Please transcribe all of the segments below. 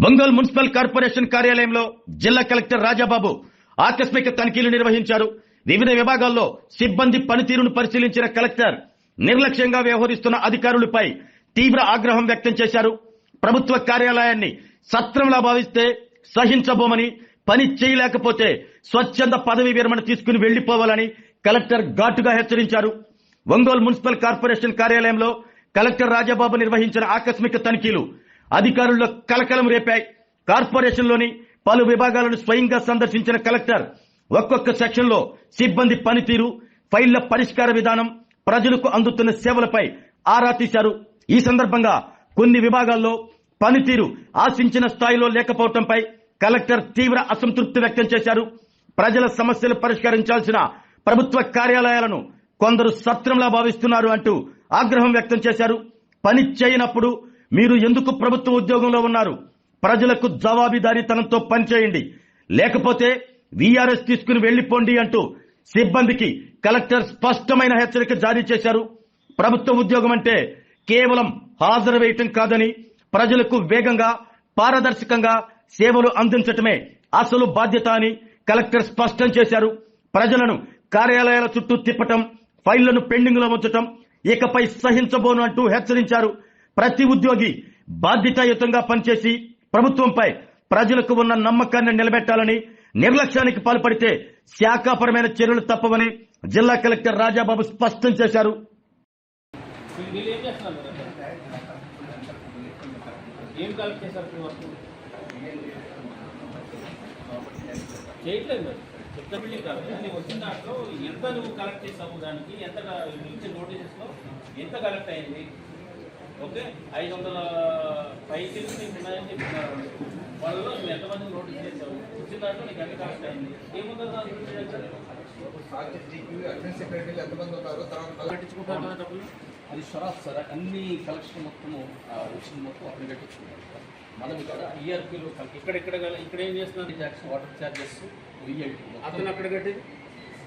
Ongole municipal corporation కార్యాలయంలో జిల్లా collector Rajababu ఆకస్మిక తనిఖీలు నిర్వహించారు. వివిధ విభాగాల్లో సిబ్బంది పనితీరును పరిశీలించిన కలెక్టర్ నిర్లక్ష్యంగా వ్యవహరిస్తున్న అధికారులపై తీవ్ర ఆగ్రహం వ్యక్తం చేశారు. ప్రభుత్వ కార్యాలయాన్ని సత్రంలా భావిస్తే సహించబోమని, పని చేయలేకపోతే స్వచ్ఛంద పదవి విరమణ తీసుకుని వెళ్లిపోవాలని కలెక్టర్ ఘాటుగా హెచ్చరించారు. ఒంగోలు మున్సిపల్ కార్పొరేషన్ కార్యాలయంలో కలెక్టర్ రాజాబాబు నిర్వహించిన ఆకస్మిక తనిఖీలు అధికారుల్లో కలకలం రేపాయి. కార్పొరేషన్లోని పలు విభాగాలను స్వయంగా సందర్శించిన కలెక్టర్ ఒక్కొక్క సెక్షన్లో సిబ్బంది పనితీరు, ఫైళ్ల పరిష్కార విధానం, ప్రజలకు అందుతున్న సేవలపై ఆరా తీశారు. ఈ సందర్భంగా కొన్ని విభాగాల్లో పనితీరు ఆశించిన స్థాయిలో లేకపోవడంపై కలెక్టర్ తీవ్ర అసంతృప్తి వ్యక్తం చేశారు. ప్రజల సమస్యలు పరిష్కరించాల్సిన ప్రభుత్వ కార్యాలయాలను కొందరు సత్రంలా భావిస్తున్నారు అంటూ ఆగ్రహం వ్యక్తం చేశారు. పని చేయనప్పుడు మీరు ఎందుకు ప్రభుత్వ ఉద్యోగంలో ఉన్నారు? ప్రజలకు జవాబుదారీతనంతో పనిచేయండి, లేకపోతే వీఆర్ఎస్ తీసుకుని వెళ్లిపోండి అంటూ సిబ్బందికి కలెక్టర్ స్పష్టమైన హెచ్చరిక జారీ చేశారు. ప్రభుత్వ ఉద్యోగం అంటే కేవలం హాజరు వేయటం కాదని, ప్రజలకు వేగంగా, పారదర్శకంగా సేవలు అందించటమే అసలు బాధ్యత అని కలెక్టర్ స్పష్టం చేశారు. ప్రజలను కార్యాలయాల చుట్టూ తిప్పటం, ఫైళ్లను పెండింగ్ లో ఉంచటం ఇకపై సహించబోను అంటూ హెచ్చరించారు. ప్రతి ఉద్యోగి బాధ్యతాయుతంగా పనిచేసి ప్రభుత్వంపై ప్రజలకు ఉన్న నమ్మకాన్ని నిలబెట్టాలని, నిర్లక్ష్యానికి పాల్పడితే శాఖాపరమైన చర్యలు తప్పవని జిల్లా కలెక్టర్ రాజాబాబు స్పష్టం చేశారు. చేయట్లేదు వచ్చిన దాంట్లో ఎంత నువ్వు కలెక్ట్ చేసావు, దానికి ఎంత ఇచ్చే నోటీసెస్లో ఎంత కలెక్ట్ అయింది? ఓకే, 500 పైకి ఉన్నాయని చెప్తున్నారు. వాళ్ళలో నువ్వు ఎంతమంది నోటీస్ చేసావు, వచ్చిన దాంట్లో నీకు ఎంత కలెక్ట్ అయింది? ఏముందో పట్టించుకుంటారు డబ్బులు. అది షరాఫ్ సార్, అన్ని కలెక్షన్ మొత్తము వచ్చిన మొత్తం అక్కడ కట్టించుకుంటాం. మనం ఇక్కడ ఈఆర్పీలో ఇక్కడ ఏం చేస్తున్నారు? ట్యాక్స్, వాటర్ ఛార్జెస్, విఎల్టీ అతను అక్కడ కట్టేది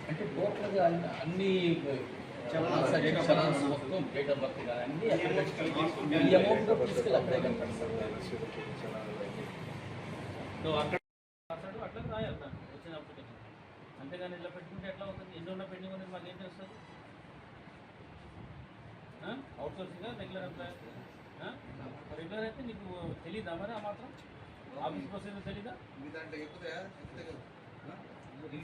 అంటే టోటల్గా అన్ని చలాన్స్ మొత్తం డేట్ ఆఫ్ బర్త్ కానీ అన్ని ఈ అమౌంట్ తీసుకెళ్ళి అక్కడే కట్టారు సార్. అట్లా రాయాలి వచ్చిన అప్లికేషన్. అంతేగాని ఇలా పెట్టుకుంటే ఎట్లా అవుతుంది? ఎన్ని ఉన్న పెండింగ్ అనేది మాకు ఏం తెలుస్తుంది? అవుట్ సోర్సింగ్గా రెగ్యులర్ ఎంప్లాయ్? రెగ్యులర్ అయితే నీకు తెలీదా మరి? ఆ మాత్రం ఆఫీస్ ప్రొసీజర్ తెలీదా?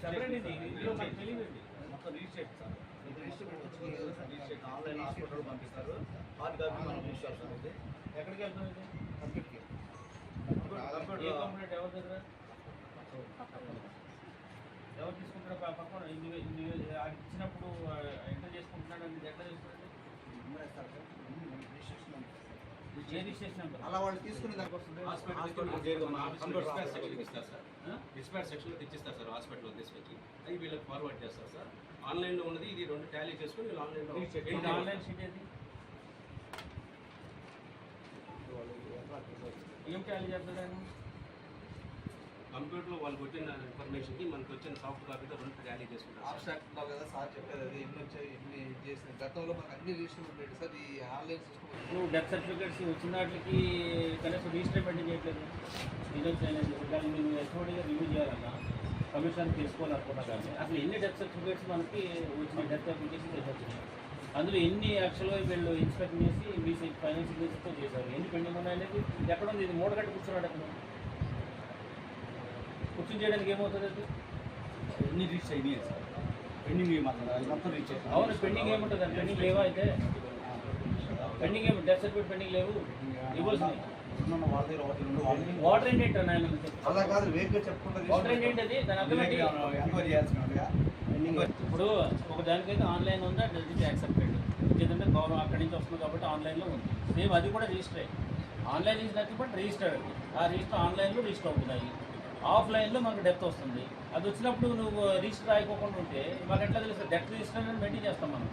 సపరేట్ ఇది, ఇందులో మాకు తెలియదు. మొత్తం రిజిస్ట్రేట్ సార్, రిజిస్ట్రేట్ ఆన్లైన్ హాస్పిటల్ పంపిస్తారు. హార్డ్ కాపీ మనం యూజ్ చేస్తాం. ఇది ఎక్కడికి వెళ్తాం? ఇది కంప్యూటర్కి. ఏ కంప్లీట్ ఎవరి దగ్గర ఎవరు తీసుకుంటారో పక్కన ఇచ్చినప్పుడు ఎంటర్ చేసుకుంటున్నాడు అని ఎట్లా చేస్తున్నాడు? ఏ రిజిస్ట్రేషన్ నెంబర్ అలా వాళ్ళు తీసుకునే దానికి వస్తుంది. డిస్పాచ్ సెక్షన్లో తెచ్చిస్తారు సార్, హాస్పిటల్లో తీసుకొచ్చి అది వీళ్ళకి ఫార్వర్డ్ చేస్తారు సార్. ఆన్లైన్లో ఉన్నది ఇది 2 టాలీ చేసుకుని వీళ్ళు ఆన్లైన్లో ఆన్లైన్ షీట్ ఏది? ఏం టాలీ చేస్తాడు ఆయన? కంప్యూటర్లో వాళ్ళకి వచ్చిన ఇన్ఫర్మేషన్కి మనకు వచ్చిన సాఫ్ట్ కాపీతో 2 టాలీ చేసుకుంటారు. ఆబ్స్ట్రాక్ట్లో కదా సార్ చెప్పేది, అది ఎన్ని వచ్చాయి, ఎన్ని చేసిన గతంలో మనకు అన్ని రిజిస్టర్ ఉండేది సార్. ఈ ఆన్లైన్ సిస్టమ్ నువ్వు డెత్ సర్టిఫికేట్స్ వచ్చిన వాటికి కనీసం రిజిస్టర్ పెట్టి చేయట్లేదు. దాన్ని నేను ఎస్ఓడిగా రివ్యూ చేయాలన్నా, కమిషన్ తీసుకోవాలనుకున్నా. కానీ అసలు ఎన్ని డెత్ సర్టిఫికేట్స్ మనకి వచ్చిన డెత్ అప్లికేషన్ చేసి అందులో ఎన్ని యాక్చువల్గా వీళ్ళు ఇన్స్పెక్ట్ చేసి బీసీ ఫైనాన్స్ బేసిస్తో చేశారు, ఎన్ని పెండింగ్ ఉన్నాయనేది ఎక్కడ ఉంది? ఇది మూడగట్టి కూర్చున్నాడు అక్కడ. కూర్చుని చేయడానికి ఏమవుతుంది? అది ఎన్ని రీచ్ అయినాయి సార్, పెండింగ్ మొత్తం రీచ్ అయ్యాయి. అవును, పెండింగ్ ఏముంటుంది? అది పెండింగ్ లేవా? అయితే పెండింగ్ ఏమి డెత్ సర్టిఫికేట్ పెండింగ్ లేవు, ఇవ్వాల్సింది. వాటర్ ఏంటి అన్న? అలా కాదు, వేగ్గా చెప్పుకుంటే వాటర్ ఏంటి అది? దాని అర్థం ఏంటి? ఇప్పుడు ఒక దానికైతే ఆన్లైన్ ఉందా, డెలివరీ యాక్సెప్టెడ్ ఎందుకంటే గవర్నమెంట్ అక్కడి నుంచి వస్తుంది కాబట్టి ఆన్లైన్లో ఉంది. సేమ్ అది కూడా రిజిస్టర్ అయ్యి ఆన్లైన్ నుంచి నచ్చి బట్ రిజిస్టర్ అది. ఆ రిజిస్టర్ ఆన్లైన్లో రిజిస్టర్ అవుతున్నాయి. ఆఫ్లైన్లో మనకు డెత్ వస్తుంది. అది వచ్చినప్పుడు నువ్వు రిజిస్టర్ అయిపోకుండా ఉంటే మాకు ఎట్లా తెలుస్తుంది? డెత్ రిజిస్టర్ అనేది మెయింటైన్ చేస్తాం మనం.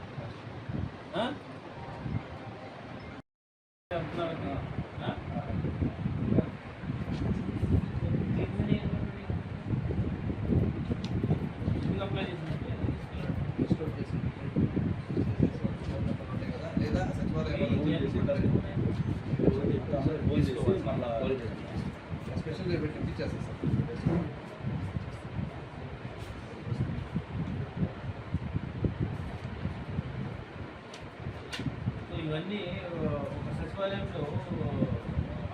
అప్లై చేసి లేదా సచివాలయం టెస్టులు పెట్టి ఇచ్చేస్తాం సార్. సో ఇవన్నీ ఒక సచివాలయంలో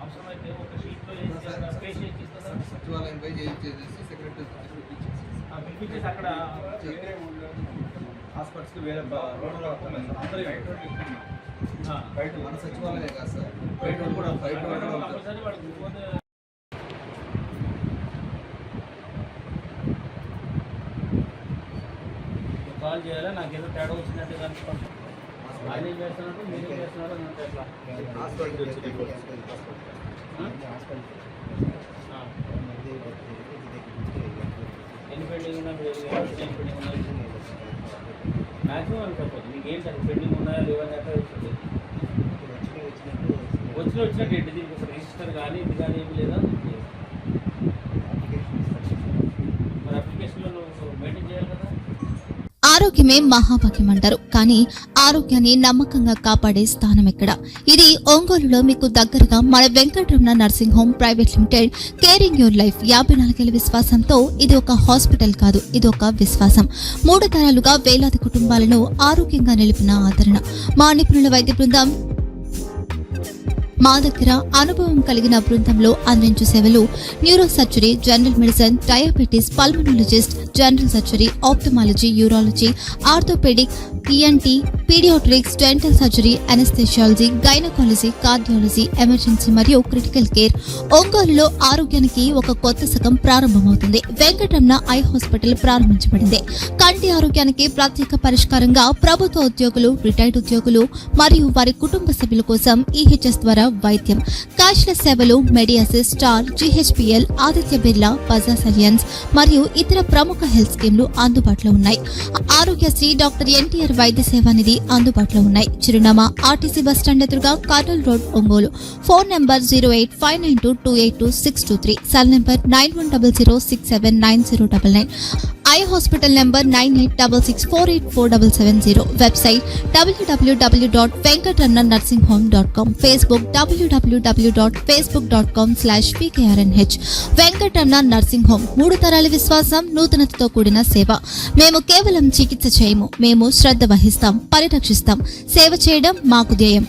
అవసరమైతే ఒక షీట్లో పేషెంట్ ఇస్తారా? సచివాలయం పై చేసేసి సెక్రటరీ పిలిపించేసి అక్కడ హాస్పిటల్స్కి వేరే రోడ్లో వస్తున్నాయి సార్. అందరూ బయట మన సచివాలయం కాదు సార్, బయట వాళ్ళు కూడా బయట వాళ్ళు కూడా ఉంటారు. కంపల్సరీ వాళ్ళకి పోతే కాల్ చేయాలా, నాకేదో తేడా వచ్చినట్టు కనుక్కోండి. ఆయన ఏం చేస్తున్నట్టు మీరు ఏం చేస్తున్నారు అంటే ఎట్లా హాస్పిటల్కి వచ్చి ఎన్ని పెండింగ్ ఉన్నా మీరు ఎన్ని పెండింగ్ ఉన్నాయి మ్యాక్సిమం అనుకోకపోతే మీకు ఏంటి అది పెండింగ్ ఉన్నాయా లేవని ఎట్లా వచ్చింది వచ్చినట్టు ఏంటి దీనికి ఒక రిజిస్టర్ కానీ ఇది కానీ ఏమి లేదా మరి అప్లికేషన్లో నువ్వు మెయింటైన్ చేయాలి కదా. ఆరోగ్యమే మహాభాగ్యం అంటారు, కానీ ఆరోగ్యాన్ని నమ్మకంగా కాపాడే స్థానం ఎక్కడ? ఇది ఒంగోలులో మీకు దగ్గరగా మన Venkataramana nursing home private limited. Caring your life 54 ఏళ్ల విశ్వాసంతో ఇది ఒక హాస్పిటల్ కాదు, ఇది ఒక విశ్వాసం. 3 తరాలుగా వేలాది కుటుంబాలను ఆరోగ్యంగా నిలిపిన ఆదరణ. మా నిపుణుల వైద్య బృందం మా దగ్గర అనుభవం కలిగిన బృందంలో అందించే సేవలు neuro surgery, general medicine, diabetes, pulmonologist, general surgery, ophthalmology, urology, orthopaedic, ENT, paediatrics, dental surgery, anaesthesiology, gynaecology, cardiology, emergency మరియు క్రిటికల్ కేర్. ఒంగోలులో ఆరోగ్యానికి ఒక కొత్త శకం ప్రారంభమవుతుంది. వెంకటరమణ ఐ హాస్పిటల్ ప్రారంభించబడింది. కంటి ఆరోగ్యానికి ప్రత్యేక పరిష్కారంగా ప్రభుత్వ ఉద్యోగులు, రిటైర్డ్ ఉద్యోగులు మరియు వారి కుటుంబ సభ్యుల కోసం ఈహెచ్ఎస్ ద్వారా వైద్యం, క్యాష్లెస్ సేవలు, మెడియాసిస్, స్టార్, జీహెచ్పీఎల్, ఆదిత్య బిర్లా, బజాజ్ అలియన్స్ మరియు ఇతర ప్రముఖ హెల్త్ స్కీమ్లు అందుబాటులో ఉన్నాయి. ఆరోగ్యశ్రీ, డాక్టర్ ఎన్టీఆర్ వైద్య సేవా నిధి అందుబాటులో ఉన్నాయి. చిరునామా ఆర్టీసీ బస్టాండ్ ఎదురుగా, Kurnool road, Ongole. Phone number 08592282623, cell number 9100679099. Eye hospital number 9866484770. Website www.venkatramannursing.com. Facebook www.facebook.com/pkrnh. Venkataramana nursing home, 3 తరాల విశ్వాసం, నూతనతతో కూడిన సేవ. మేము కేవలం చికిత్స చేయము, మేము శ్రద్ధ వహిస్తాం, పరిరక్షిస్తాం. సేవ చేయడం మాకు ధ్యేయం.